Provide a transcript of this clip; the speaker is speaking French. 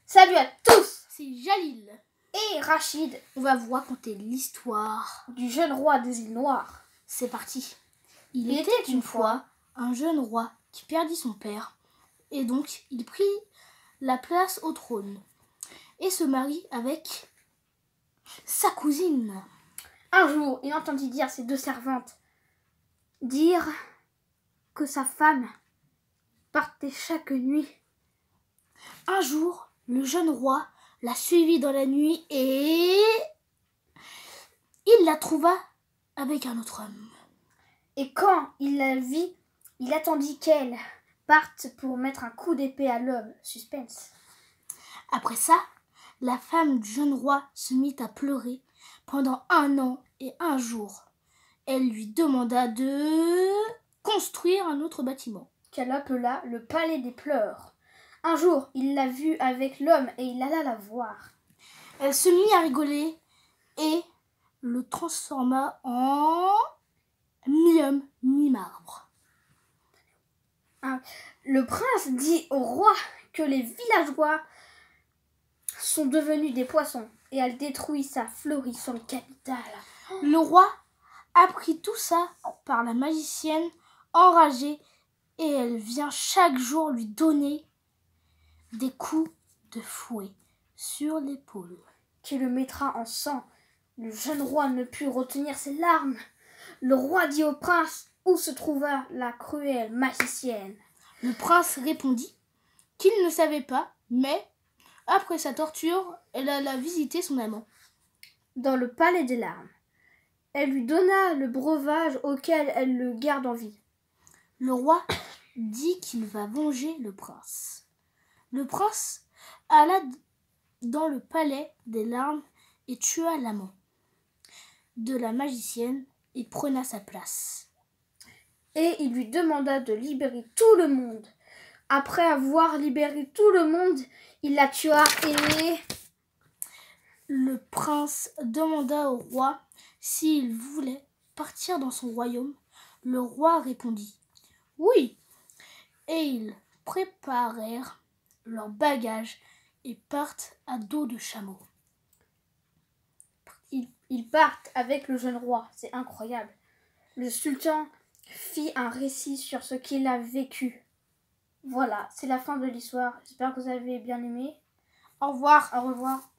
Salut à tous, c'est Jalil et Rachid. On va vous raconter l'histoire du jeune roi des îles Noires. C'est parti. Il était une fois un jeune roi qui perdit son père et donc il prit la place au trône et se marie avec sa cousine. Un jour, il entendit dire ses deux servantes dire que sa femme partait chaque nuit. Un jour, le jeune roi la suivit dans la nuit et il la trouva avec un autre homme. Et quand il la vit, il attendit qu'elle parte pour mettre un coup d'épée à l'homme. Suspense. Après ça, la femme du jeune roi se mit à pleurer pendant 1 an et 1 jour. Elle lui demanda de construire un autre bâtiment, qu'elle appela le palais des pleurs. Un jour, il l'a vue avec l'homme et il alla la voir. Elle se mit à rigoler et le transforma en mi-homme, mi-marbre. Le prince dit au roi que les villageois sont devenus des poissons et elle détruit sa florissante capitale. Le roi apprit tout ça par la magicienne enragée et elle vient chaque jour lui donner des coups de fouet sur l'épaule qui le mettra en sang. Le jeune roi ne put retenir ses larmes. Le roi dit au prince où se trouva la cruelle magicienne. Le prince répondit qu'il ne savait pas, mais après sa torture, elle alla visiter son amant. Dans le palais des larmes, elle lui donna le breuvage auquel elle le garde en vie. Le roi dit qu'il va venger le prince. Le prince alla dans le palais des larmes et tua l'amant de la magicienne et prena sa place. Et il lui demanda de libérer tout le monde. Après avoir libéré tout le monde, il la tua et... Le prince demanda au roi s'il voulait partir dans son royaume. Le roi répondit « Oui ». Et ils préparèrent leurs bagages et partent à dos de chameau. Ils partent avec le jeune roi, c'est incroyable. Le sultan fit un récit sur ce qu'il a vécu. Voilà, c'est la fin de l'histoire. J'espère que vous avez bien aimé. Au revoir. Au revoir.